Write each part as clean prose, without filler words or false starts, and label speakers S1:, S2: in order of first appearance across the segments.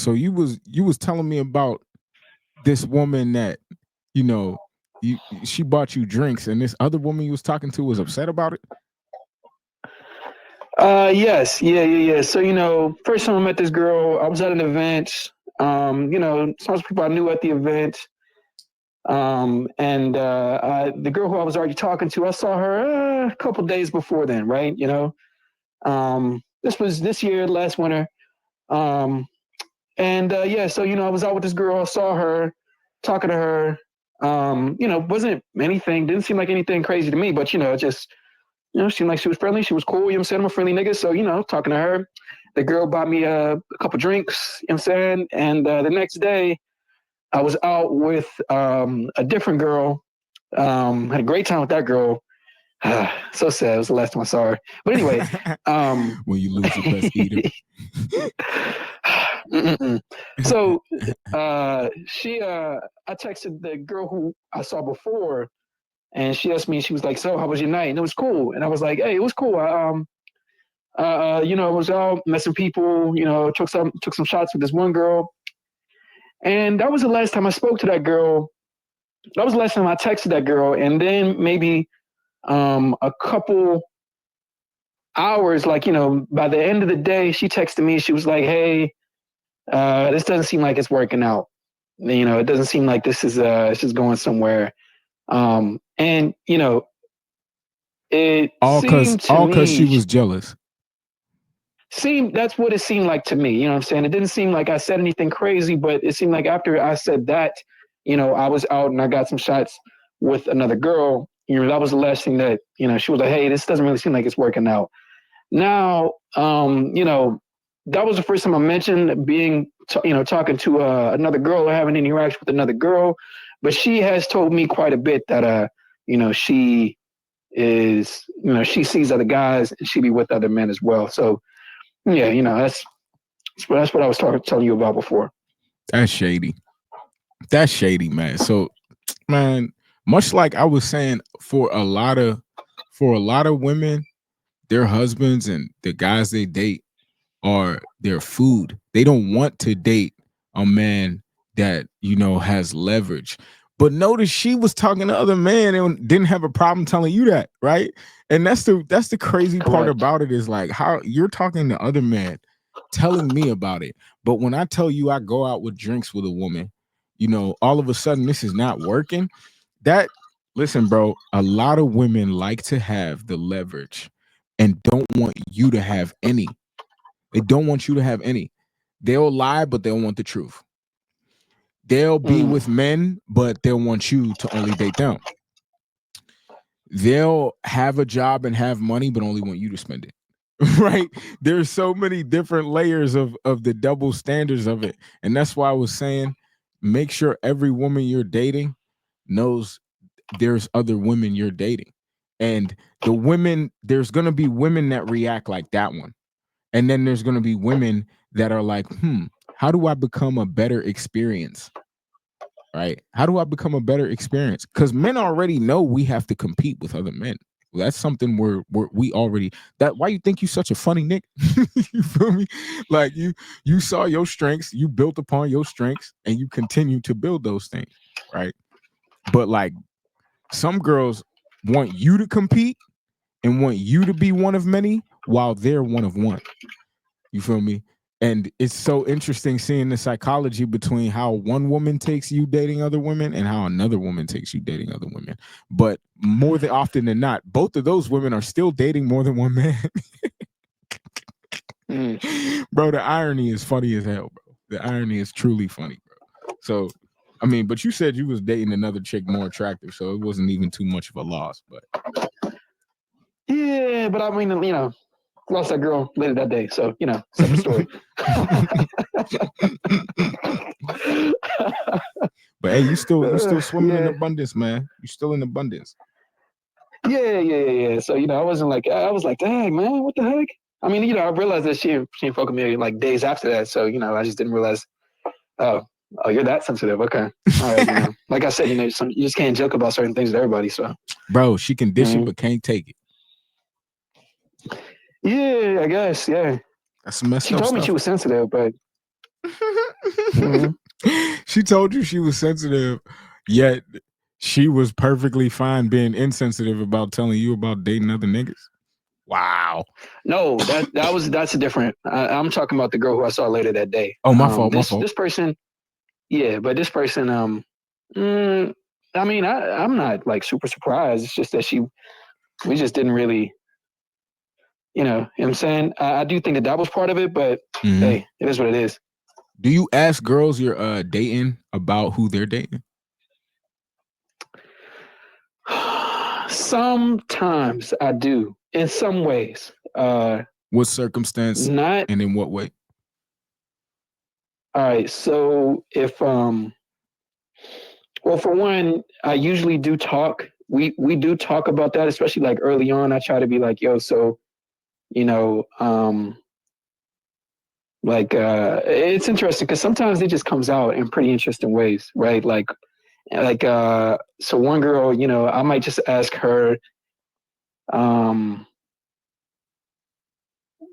S1: So you was telling me about this woman that, you know, she bought you drinks, and this other woman you was talking to was upset about it.
S2: Yes, yeah. So, first time I met this girl, I was at an event. Some people I knew at the event. And the girl who I was already talking to, I saw her a couple days before then, right? This was this year, last winter. Um, so, I was out with this girl, I saw her, talking to her. Wasn't anything, didn't seem like anything crazy to me, but, it just, seemed like she was friendly. She was cool. You know what I'm saying? I'm a friendly nigga. So, talking to her, the girl bought me a couple drinks, you know what I'm saying? And the next day, I was out with a different girl. Had a great time with that girl. So sad. It was the last time I saw her. But anyway,
S1: When you lose your best eater.
S2: So I texted the girl who I saw before, and she asked me, she was like, "So, how was your night?" And it was cool. And I was like, "Hey, it was cool. I was out met some people. Took some shots with this one girl, and that was the last time I spoke to that girl. That was the last time I texted that girl, and then maybe a couple hours, like by the end of the day, she texted me. She was like, "Hey, this doesn't seem like it's working out. It doesn't seem like this is it's just going somewhere." And it
S1: all
S2: seemed to
S1: cause she
S2: me
S1: was jealous.
S2: That's what it seemed like to me. You know what I'm saying? It didn't seem like I said anything crazy, but it seemed like after I said that, I was out and I got some shots with another girl. That was the last thing that, she was like, "Hey, this doesn't really seem like it's working out." Now, that was the first time I mentioned being, talking to another girl or having an interaction with another girl. But she has told me quite a bit that, she is, she sees other guys and she be with other men as well. So, yeah, that's what I was telling you about before.
S1: That's shady. That's shady, man. So, man, much like I was saying, for a lot of women, their husbands and the guys they date are their food. They don't want to date a man that, has leverage. But notice she was talking to other men and didn't have a problem telling you that, right? And that's the crazy part about it, is like how you're talking to other men telling me about it. But when I tell you I go out with drinks with a woman, all of a sudden this is not working. Listen, bro, a lot of women like to have the leverage and don't want you to have any. They don't want you to have any. They'll lie, but they'll want the truth. They'll be with men, but they'll want you to only date them. They'll have a job and have money, but only want you to spend it. Right? There's so many different layers of the double standards of it. And that's why I was saying, make sure every woman you're dating knows there's other women you're dating. And there's going to be women that react like that one. And then there's going to be women that are like, how do I become a better experience? Right? How do I become a better experience? Because men already know we have to compete with other men. That's something we already, that why you think you such a funny Nick? You feel me? Like you saw your strengths, you built upon your strengths, and you continue to build those things, right? But like, some girls want you to compete and want you to be one of many while they're one of one. You feel me? And it's so interesting seeing the psychology between how one woman takes you dating other women and how another woman takes you dating other women. But more than often than not, both of those women are still dating more than one man. Bro, the irony is funny as hell, bro. The irony is truly funny, bro. So, I mean, but you said you was dating another chick more attractive, so it wasn't even too much of a loss. But
S2: yeah, but I mean, lost that girl later that day, so separate story.
S1: But hey, you still swimming in abundance, man. You still in abundance.
S2: Yeah. So I wasn't like, I was like, dang man, what the heck? I mean, I realized that she ain't fucking me like days after that. So I just didn't realize. Oh, you're that sensitive. Okay, all right. Like I said, you just can't joke about certain things with everybody. So,
S1: bro, she can dish it but can't take it.
S2: Yeah, I guess. Yeah,
S1: that's messed
S2: she
S1: up
S2: told
S1: stuff.
S2: me she was sensitive, but Mhm.
S1: She told you she was sensitive, yet she was perfectly fine being insensitive about telling you about dating other niggas. Wow.
S2: No, that's a different. I'm talking about the girl who I saw later that day.
S1: Oh, my fault. My
S2: This
S1: fault.
S2: this person, yeah, but this person, mm, I mean, I'm not like super surprised. It's just that we just didn't really, you know what I'm saying? I do think that was part of it, but
S1: Mhm.
S2: hey, it is what it is.
S1: Do you ask girls you're dating about who they're dating?
S2: Sometimes I do, in some ways.
S1: What circumstance
S2: Not
S1: and in what way?
S2: all right. So if well, for one, I usually do talk. We do talk about that, especially like early on. I try to be like, yo, so you know, like it's interesting because sometimes it just comes out in pretty interesting ways, right? So one girl, I might just ask her, um,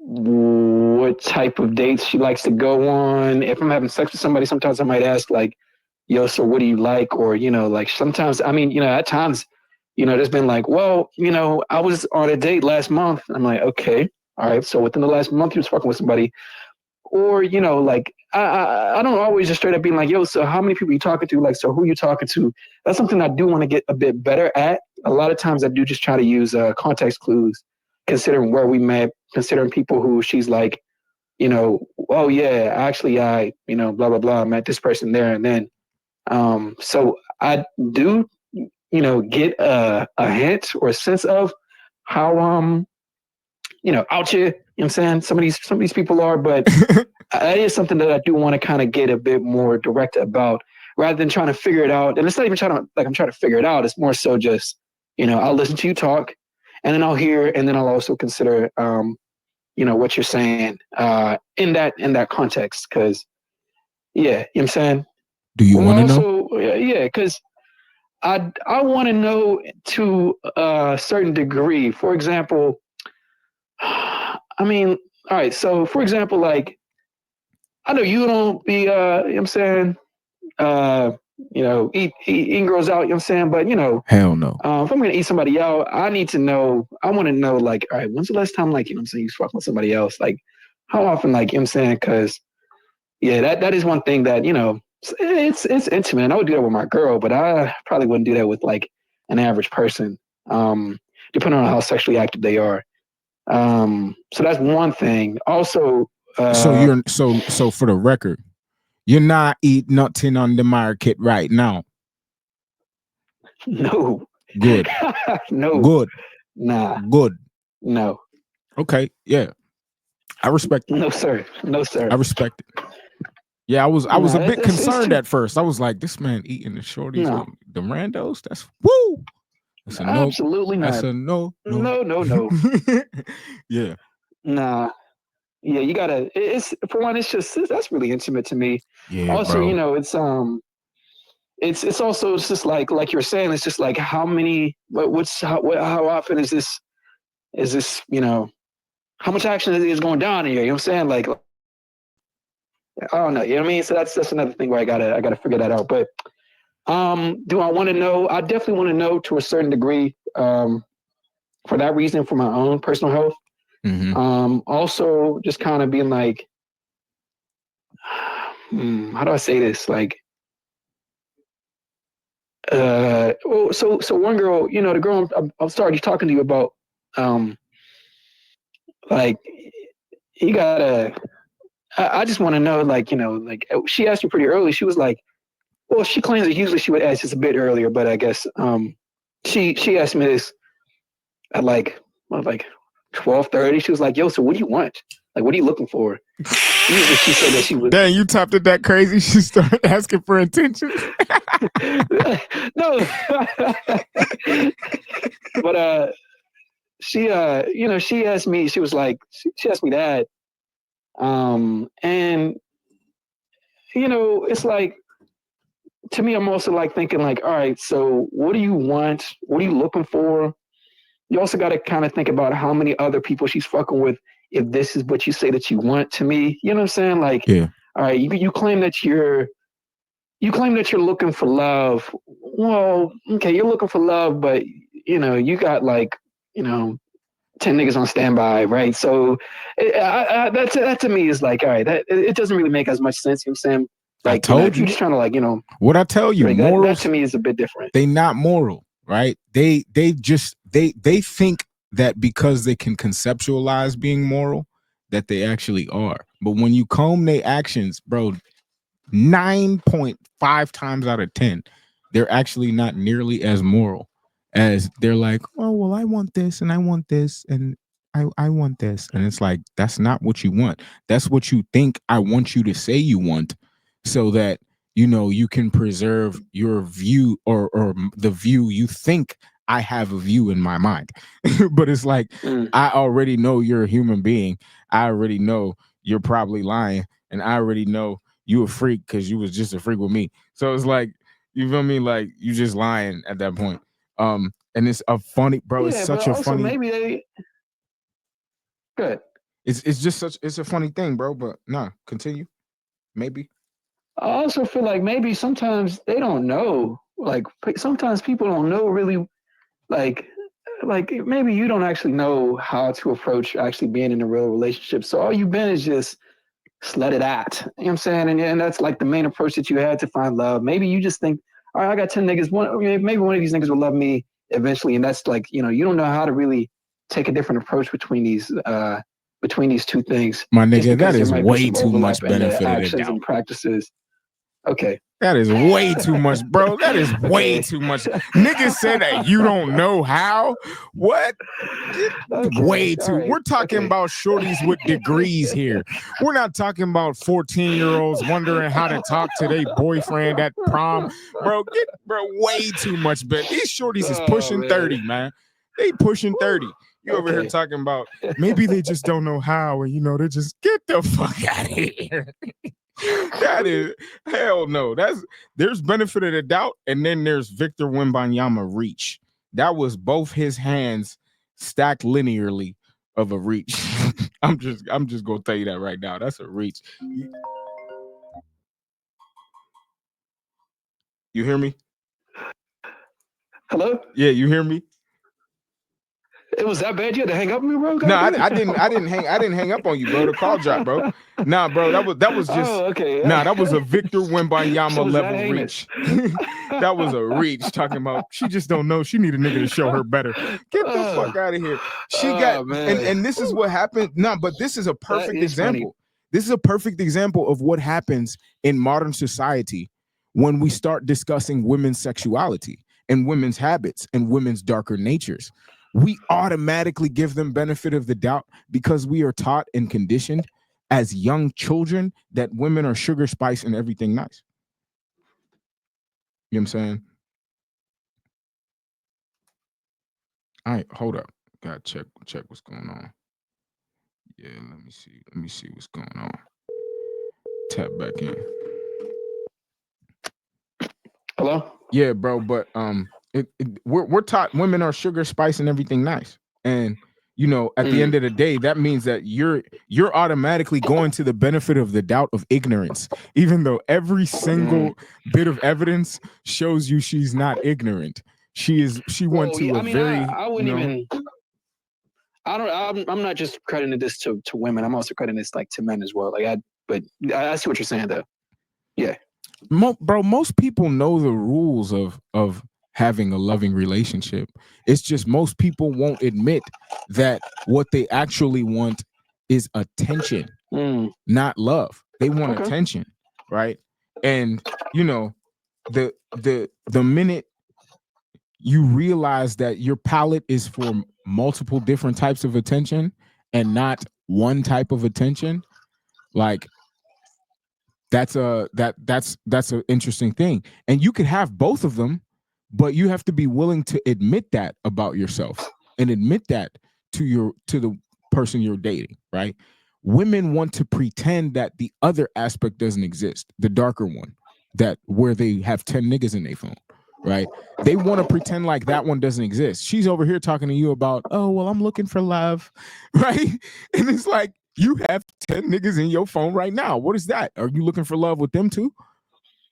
S2: what type of dates she likes to go on. If I'm having sex with somebody, sometimes I might ask like, yo, so what do you like? Or, like sometimes, I mean, at times, there's been like, well, I was on a date last month. I'm like, okay, all right. So within the last month, you was fucking with somebody. Or, like, I don't always just straight up being like, yo, so how many people you talking to? Like, so who you talking to? That's something I do want to get a bit better at. A lot of times I do just try to use context clues, considering where we met, considering people who she's like, oh yeah, actually blah blah blah, met this person there and then. So I do, get a hint or a sense of how out here, you know what I'm saying, some of these people are, but that is something that I do want to kind of get a bit more direct about rather than trying to figure it out. And it's not even I'm trying to figure it out. It's more so just, I'll listen to you talk and then I'll hear, and then I'll also consider, what you're saying in that context. Cause yeah, you know what I'm saying?
S1: Do you
S2: Well,
S1: want to know?
S2: also, yeah, cause I want to know to a certain degree. For example, I mean, all right. So for example, like, I know you don't be, you know what I'm saying, uh, eating girls out, you know what I'm saying? But,
S1: Hell no.
S2: if I'm going to eat somebody out, I want to know, like, all right, when's the last time, like, you know what I'm saying, you fucking with somebody else? Like, how often, like, you know what I'm saying? Because, yeah, that is one thing that, it's intimate. And I would do that with my girl, but I probably wouldn't do that with, like, an average person, um, depending on how sexually active they are. So that's one thing. Also,
S1: So
S2: uh,
S1: you're so for the record, you're not eat nothing on the market right now.
S2: no,
S1: Good.
S2: no,
S1: Good.
S2: nah,
S1: Good.
S2: no.
S1: Okay. Yeah. I respect it.
S2: No, sir. No,
S1: I
S2: sir.
S1: respect it. Yeah, I was
S2: No,
S1: a bit
S2: it's
S1: concerned
S2: too.
S1: at first. I was like, this man eating the shorties
S2: No,
S1: on the randos. That's woo. That's a no.
S2: absolutely
S1: That's
S2: not.
S1: a no. No.
S2: No, no, no.
S1: Yeah.
S2: Nah. Yeah, you gotta. It's for one. That's really intimate to me.
S1: Yeah,
S2: Also,
S1: bro.
S2: it's also it's just like you're saying. It's just like how many. How often is this? How much action is going down here? You know what I'm saying? Like, I don't know. You know what I mean? So that's another thing where I gotta figure that out. But do I want to know? I definitely want to know to a certain degree. For that reason, for my own personal health.
S1: Mm-hmm.
S2: Also, just kind of being like, how do I say this? Like, well, so one girl, the girl I'm started talking to you about, um, like, you gotta. I just want to know, like, like she asked me pretty early. She was like, well, she claims that usually she would ask this a bit earlier, but I guess she asked me this at like 12:30. She was like, yo, so what do you want? Like, what are you looking for? Usually she said that she would.
S1: Dang, you topped it that crazy. She started asking for intentions.
S2: No, but she asked me. She was like, she asked me that, and it's like, to me, I'm also like thinking like, all right, so what do you want? What are you looking for? You also got to kind of think about how many other people she's fucking with. If this is what you say that you want to me, you know what I'm saying? Like,
S1: Yeah.
S2: all right, you claim that you're looking for love. Well, okay, you're looking for love, but you got like, you know, 10 niggas on standby, right? So that to me is like, all right, that it doesn't really make as much sense. You know what I'm saying?
S1: I
S2: Like,
S1: told
S2: if you're
S1: you.
S2: just trying to like,
S1: What I tell you,
S2: right, that to
S1: morals,
S2: me is a bit different.
S1: they not moral, right? They think that because they can conceptualize being moral, that they actually are. But when you comb their actions, bro, 9.5 times out of 10, they're actually not nearly as moral as they're like, oh, well, I want this and I want this and I want this. And it's like, that's not what you want. That's what you think I want you to say you want so that, you can preserve your view or the view you think I have a view in my mind. But it's like, I already know you're a human being. I already know you're probably lying. And I already know you a freak because you was just a freak with me. So it's like, you feel me? Like you just lying at that point. And it's a funny, bro. It's
S2: Yeah, but
S1: such a
S2: also
S1: funny.
S2: maybe they good.
S1: It's just such. It's a funny thing, bro. But nah, continue. Maybe.
S2: I also feel like maybe sometimes they don't know. Like sometimes people don't know really like maybe you don't actually know how to approach actually being in a real relationship. So all you've been is just let it at. You know what I'm saying? And that's like the main approach that you had to find love. Maybe you just think, all right, I got 10 niggas. Maybe one of these niggas will love me eventually. And that's like, you don't know how to really take a different approach between these two things,
S1: My
S2: just
S1: nigga, that
S2: because there
S1: is
S2: might be
S1: way
S2: some
S1: too
S2: overlap
S1: much
S2: in the
S1: benefit of the
S2: actions
S1: doubt.
S2: and practices. Okay.
S1: That is way too much, bro. That is way
S2: Okay.
S1: too much. Niggas said that you don't know how. What?
S2: Okay.
S1: Way
S2: All
S1: too.
S2: right.
S1: We're talking
S2: Okay.
S1: about shorties with degrees here. We're not talking about 14-year-olds wondering how to talk to their boyfriend at prom. Bro, way too much, Ben. These shorties is
S2: Oh
S1: pushing
S2: man.
S1: 30, man. They pushing 30. You over here
S2: Okay.
S1: talking about maybe they just don't know how, and they just get the fuck out of here. That is hell no. There's benefit of the doubt, and then there's Victor Wembanyama reach. That was both his hands stacked linearly of a reach. I'm just gonna tell you that right now. That's a reach. You hear me?
S2: Hello?
S1: Yeah, you hear me?
S2: It was that bad? You had to hang up on me, bro?
S1: No,
S2: God damn.
S1: I didn't hang up on you, bro. The call dropped, bro. Nah, bro, that was just
S2: Oh, okay.
S1: that was a Victor
S2: So
S1: Wembanyama
S2: was that
S1: level
S2: heinous?
S1: reach. That was a reach talking about she just don't know. She need a nigga to show her better. Get the fuck out of here. She got
S2: Oh man,
S1: and this is what happened. No, but this is a
S2: that
S1: perfect
S2: is funny.
S1: example. This is a perfect example of what happens in modern society when we start discussing women's sexuality and women's habits and women's darker natures. We automatically give them benefit of the doubt because we are taught and conditioned as young children that women are sugar, spice, and everything nice. You know what I'm saying? All right, hold up. Gotta check what's going on. Yeah, let me see. Let me see what's going on. Tap back in.
S2: Hello?
S1: Yeah, bro, but we're taught women are sugar, spice, and everything nice. And at the end of the day, that means that you're automatically going to the benefit of the doubt of ignorance, even though every single bit of evidence shows you she's not ignorant. She went
S2: Well,
S1: to
S2: yeah,
S1: a
S2: I mean,
S1: very,
S2: I wouldn't even. I don't. I'm not just crediting this to women. I'm also crediting this like to men as well. But I see what you're saying though. Yeah.
S1: bro, most people know the rules of having a loving relationship. It's just most people won't admit that what they actually want is attention, not love. They want
S2: Okay.
S1: attention, right? And the minute you realize that your palette is for multiple different types of attention and not one type of attention, like that's an interesting thing. And you could have both of them, but you have to be willing to admit that about yourself and admit that to the person you're dating, right? Women want to pretend that the other aspect doesn't exist, the darker one, that where they have 10 niggas in their phone, right? They want to pretend like that one doesn't exist. She's over here talking to you about, oh, well, I'm looking for love, right? And it's like, You have 10 niggas in your phone right now. What is that? Are you looking for love with them too?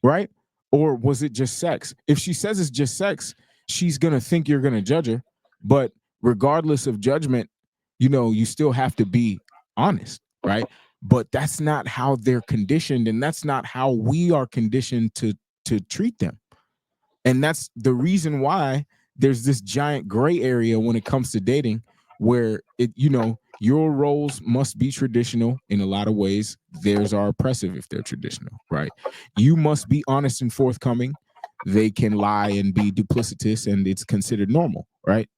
S1: Right? Or was it just sex? If she says it's just sex, she's going to think you're going to judge her. But regardless of judgment, you still have to be honest, right? But that's not how they're conditioned, and that's not how we are conditioned to treat them. And that's the reason why there's this giant gray area when it comes to dating, where your roles must be traditional in a lot of ways. Theirs are oppressive if they're traditional, right? You must be honest and forthcoming. They can lie and be duplicitous, and it's considered normal, right?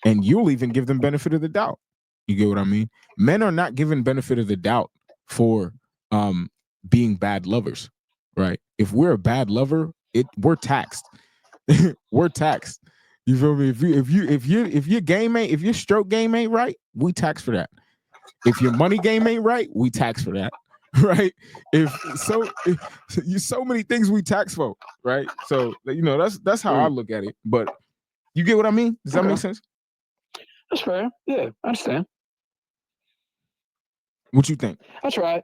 S1: And you'll even give them benefit of the doubt. You get what I mean? Men are not given benefit of the doubt for being bad lovers, right? If we're a bad lover, we're taxed. We're taxed. You feel me? If your game ain't, if your stroke game ain't right, we tax for that. If your money game ain't right, we tax for that. Right? So many things we tax for, right? So that's how I look at it. But you get what I mean? Does that make sense?
S2: That's fair. Yeah, I understand.
S1: What you think?
S2: I tried.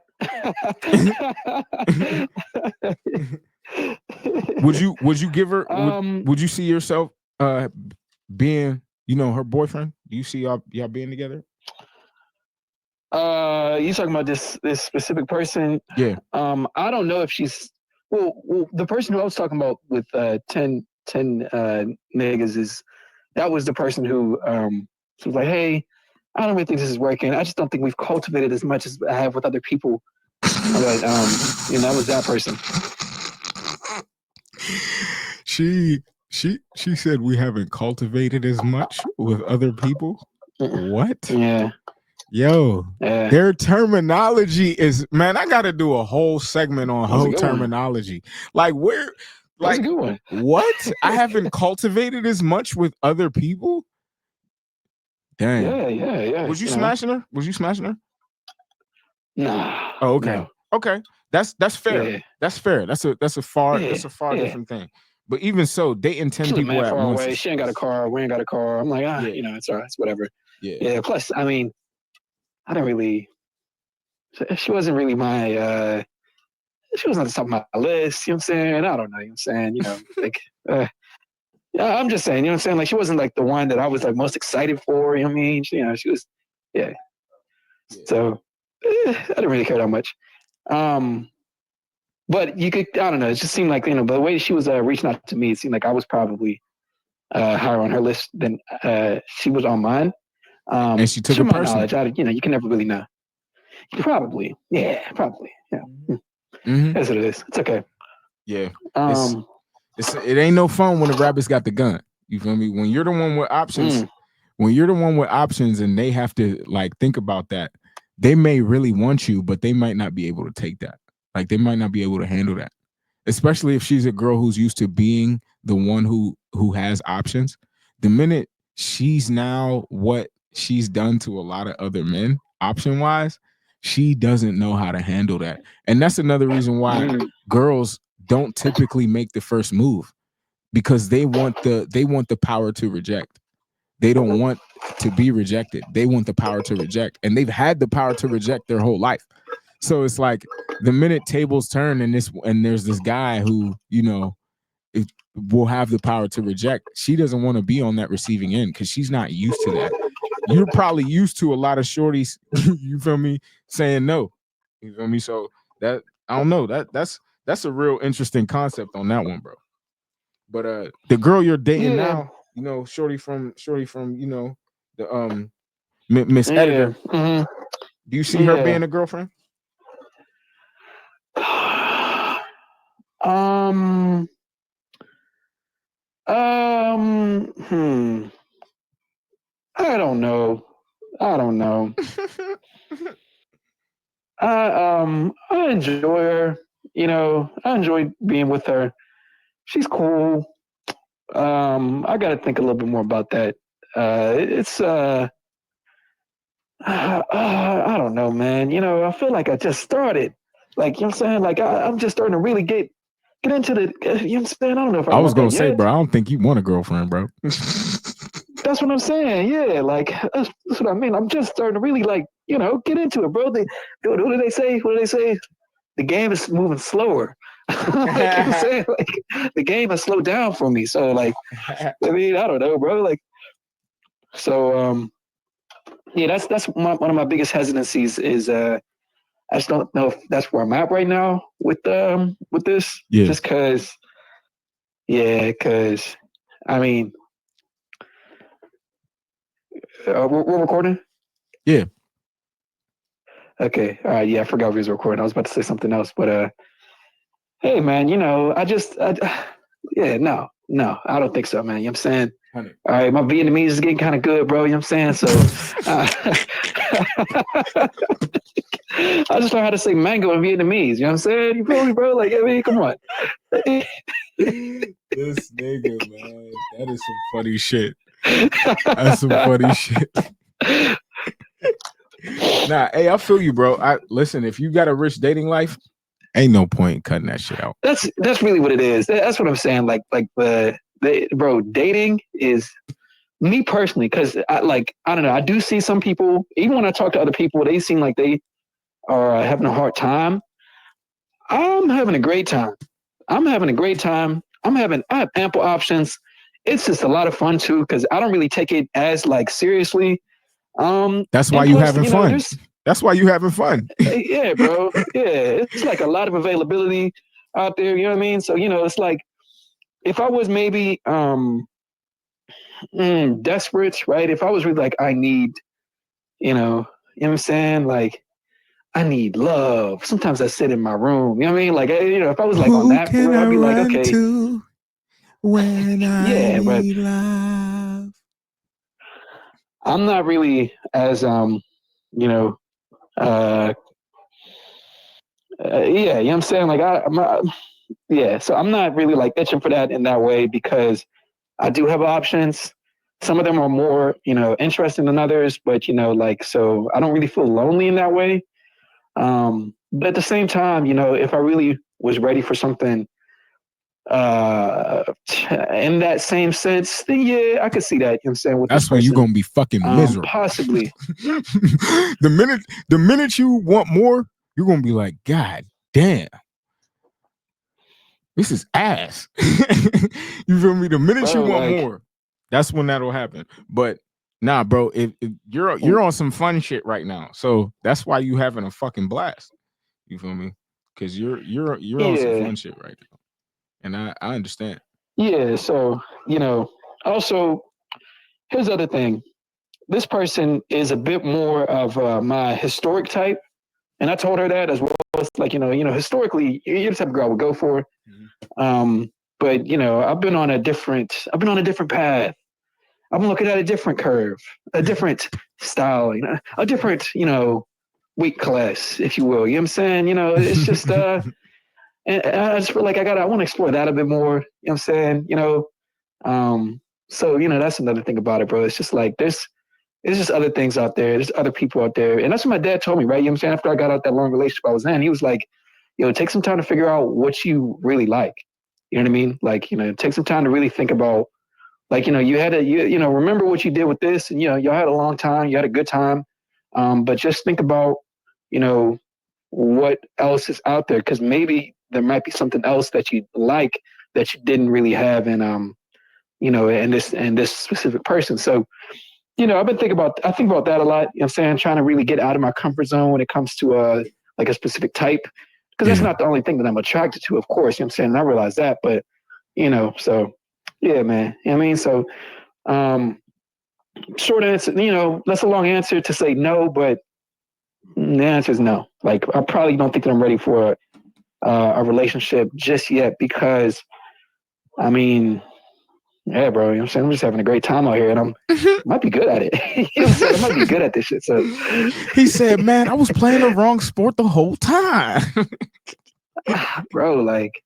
S1: Would you give her? Would you see yourself being her boyfriend? Do you see y'all being together?
S2: You talking about this specific person?
S1: Yeah.
S2: I don't know if she's well. The person who I was talking about with 10 niggas that was the person who she was like, hey, I don't really think this is working. I just don't think we've cultivated as much as I have with other people. But that was that person.
S1: She said we haven't cultivated as much with other people. What?
S2: Yeah.
S1: Yo, their terminology is, man, I got to do a whole segment on whole terminology. Like where, like what? I haven't cultivated as much with other people. Damn.
S2: Yeah.
S1: Was you smashing her? Was you smashing her?
S2: Nah.
S1: Oh, okay.
S2: No.
S1: Okay. That's fair. Yeah. That's fair. That's a far different thing. But even so, dating 10 people at once.
S2: Away. She ain't got a car. We ain't got a car. I'm like, it's all right. It's whatever. Yeah. Plus, I mean, I don't really. She wasn't really my. She wasn't at the top of my list. You know what I'm saying? I don't know. You know what I'm saying? Like. Yeah, I'm just saying. You know what I'm saying? Like she wasn't like the one that I was like most excited for. You know what I mean? She was. Yeah. So I didn't really care that much. But you could. I don't know. It just seemed like the way she was reaching out to me, it seemed like I was probably higher on her list than she was on mine.
S1: And she took it personally.
S2: You can never really know. Probably. Yeah. Probably. Yeah. Mm-hmm. That's what it is. It's okay.
S1: Yeah. It ain't no fun when the rabbit's got the gun. You feel me? When you're the one with options, and they have to like think about that, they may really want you, but they might not be able to take that. Like they might not be able to handle that. Especially if she's a girl who's used to being the one who has options. The minute she's now what she's done to a lot of other men, option wise, she doesn't know how to handle that. And that's another reason why girls don't typically make the first move, because they want the power to reject. They don't want to be rejected. They want the power to reject, and they've had the power to reject their whole life. So it's like the minute tables turn and there's this guy who will have the power to reject, she doesn't want to be on that receiving end because she's not used to that. You're probably used to a lot of shorties, you feel me, saying no. You feel me? So that I don't know. That's a real interesting concept on that one, bro. But the girl you're dating now, shorty from the Miss Editor.
S2: Mm-hmm.
S1: Do you see her being a girlfriend?
S2: I don't know. I enjoy her. I enjoy being with her. She's cool. I got to think a little bit more about that. It's I don't know, man. I feel like I just started. Like, you know what I'm saying? Like, I'm just starting to really get into the, you know what I'm saying? I don't know if
S1: I was going to say, bro, I don't think you want a girlfriend, bro.
S2: That's that's what I'm saying. Yeah, like that's what I mean. I'm just starting to really like, get into it, bro. What do they say? What do they say? The game is moving slower. Like I'm saying, like the game has slowed down for me. So like, I mean, I don't know, bro. Like, so yeah, that's one of my biggest hesitancies is I just don't know if that's where I'm at right now with this.
S1: Yeah,
S2: Just cause, yeah, cause I mean, we're recording.
S1: yeah.
S2: Okay, all right, yeah, I forgot we was recording. I was about to say something else, but hey, man, yeah, no, I don't think so, man. You know what I'm saying?
S1: 100.
S2: All right, my Vietnamese is getting kind of good, bro. You know what I'm saying? So I just learned how to say mango in Vietnamese. You know what I'm saying? You feel me, bro? Like, I mean, come on.
S1: This nigga, man, that is some funny shit. That's some funny shit. Nah, hey, I feel you, bro. I listen. If you got a rich dating life, ain't no point in cutting that shit out.
S2: That's really what it is. That's what I'm saying. Like the bro, dating is me personally, because I don't know. I do see some people, even when I talk to other people, they seem like they are having a hard time. I'm having a great time. I'm having a great time. I have ample options. It's just a lot of fun too, because I don't really take it as like seriously.
S1: That's why
S2: And
S1: you
S2: plus,
S1: having fun.
S2: there's
S1: That's why you having fun.
S2: yeah, bro. Yeah, it's like a lot of availability out there. You know what I mean? So it's like if I was maybe desperate, right? If I was really like, I need, you know what I'm saying? Like, I need love. Sometimes I sit in my room. You know what I mean? Like, if I was like on
S1: Who
S2: that for
S1: can
S2: real,
S1: I
S2: I'd be like,
S1: run
S2: okay,
S1: to when I
S2: yeah, but
S1: need love?
S2: I'm not really as, you know, uh, yeah, you know what I'm saying? Like, yeah, so I'm not really like itching for that in that way because I do have options. Some of them are more, interesting than others, but like, so I don't really feel lonely in that way. But at the same time, if I really was ready for something uh in that same sense, then yeah, I could see that, you know what I'm saying, with this
S1: That's when you
S2: person.
S1: gonna be fucking miserable.
S2: Possibly.
S1: The minute you want more, you're gonna be like, God damn, this is ass. You feel me? The minute you
S2: Bro,
S1: want
S2: like
S1: more, that's when that'll happen. But nah, bro, if you're on some fun shit right now, so that's why you having a fucking blast. You feel me? Because you're on some
S2: yeah,
S1: fun shit right now, and I understand.
S2: yeah. So, also here's the other thing. This person is a bit more of my historic type. And I told her that as well. It's like, historically, you're the type of girl I would go for. Um, but I've been on a different path. I'm looking at a different curve, a different style, a different, weight class, if you will. You know what I'm saying? It's just, and I just feel like I want to explore that a bit more. You know what I'm saying? Um, so, that's another thing about it, bro. It's just like, there's just other things out there. There's other people out there. And that's what my dad told me, right? You know what I'm saying? After I got out that long relationship I was in, he was like, take some time to figure out what you really like. You know what I mean? Like, take some time to really think about, like, you had to, remember what you did with this. And, y'all had a long time, you had a good time. But just think about, you know, what else is out there. Cause maybe there might be something else that you like that you didn't really have in, in this specific person. So, I think about that a lot. You know what I'm saying? Trying to really get out of my comfort zone when it comes to like a specific type. Because that's
S1: Yeah,
S2: not the only thing that I'm attracted to, of course. You know what I'm saying? And I realize that, but so yeah, man. You know what I mean? So um short answer, that's a long answer to say no, but the answer is no. Like I probably don't think that I'm ready for a relationship just yet because I mean, yeah, bro, you know what I'm saying? I'm just having a great time out here and might be good at it. You know what I'm saying? I might be good at this shit. So
S1: he said, "Man, I was playing the wrong sport the whole time."
S2: bro, like,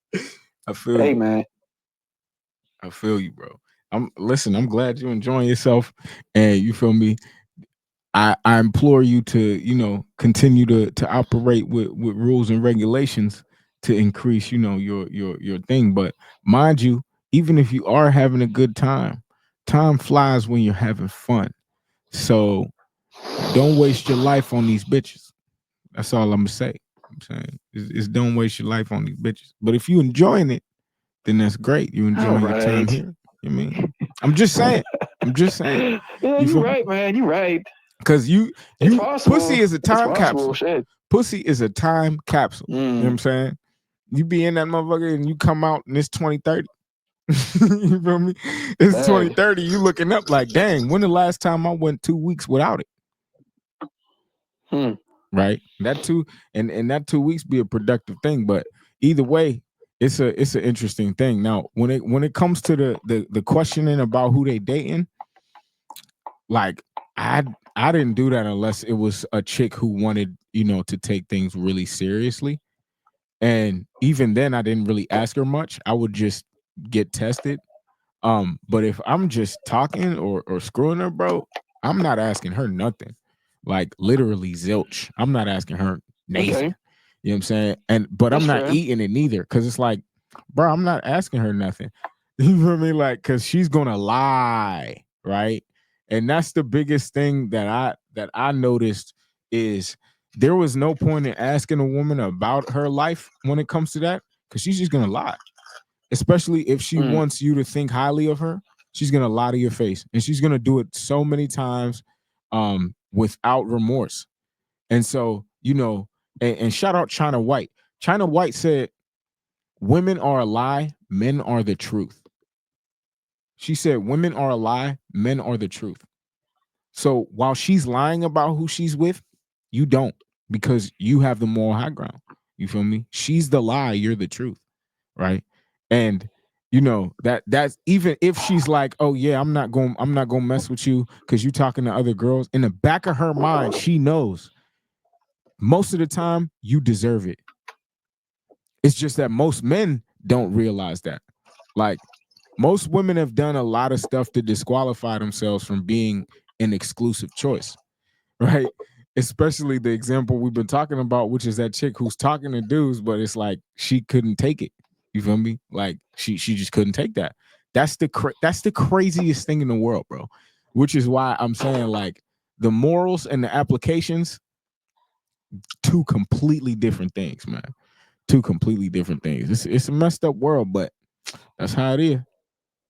S1: I feel
S2: hey
S1: you.
S2: man.
S1: I feel you, bro. I'm glad you're enjoying yourself, and you feel me. I implore you to continue to operate with rules and regulations to increase your thing. But mind you, even if you are having a good time, time flies when you're having fun. So don't waste your life on these bitches. That's all I'm gonna say. I'm saying is don't waste your life on these bitches. But if you enjoying it, then that's great. You
S2: All
S1: enjoying your time
S2: right.
S1: here. You mean? I'm just saying. I'm just saying.
S2: Yeah,
S1: You
S2: you're
S1: feel me?
S2: right, man. You're right.
S1: Because
S2: It's
S1: you pussy
S2: possible.
S1: is a
S2: It's
S1: time
S2: possible.
S1: capsule.
S2: Shit.
S1: Pussy is a time capsule. You know what
S2: Mm,
S1: I'm saying? You be in that motherfucker and you come out and it's 2030. You feel me? It's
S2: bag.
S1: 2030. You looking up like, dang, when the last time I went 2 weeks without it?
S2: Hmm.
S1: Right? That two and that 2 weeks be a productive thing. But either way, it's an interesting thing. Now, when it comes to the questioning about who they dating, like I I didn't do that unless it was a chick who wanted, to take things really seriously. And even then I didn't really ask her much. I would just get tested. But if I'm just talking or screwing her, bro, I'm not asking her nothing. Like literally zilch. I'm not asking her
S2: Okay.
S1: Nathan. You know what I'm saying? But
S2: That's
S1: I'm not
S2: fair.
S1: eating it neither. Cause it's like, bro, I'm not asking her nothing. You feel me? Like, cause she's gonna lie, right? And that's the biggest thing that I noticed is there was no point in asking a woman about her life when it comes to that, because she's just gonna lie, especially if she
S2: Mm,
S1: wants you to think highly of her. She's gonna lie to your face, and she's gonna do it so many times, without remorse. And so, and shout out China White. China White said, "Women are a lie, men are the truth." She said, "Women are a lie, men are the truth." So while she's lying about who she's with, you don't, because you have the moral high ground. You feel me? She's the lie, you're the truth, right? And that's even if she's like, "Oh yeah, I'm not going to mess with you cuz you talking to other girls." In the back of her mind, she knows most of the time you deserve it. It's just that most men don't realize that. Like most women have done a lot of stuff to disqualify themselves from being an exclusive choice, right? Especially the example we've been talking about, which is that chick who's talking to dudes, but it's like she couldn't take it. You feel me? Like she just couldn't take that. That's the craziest thing in the world, bro. Which is why I'm saying like the morals and the applications, two completely different things, man. Two completely different things. It's a messed up world, but that's how it is.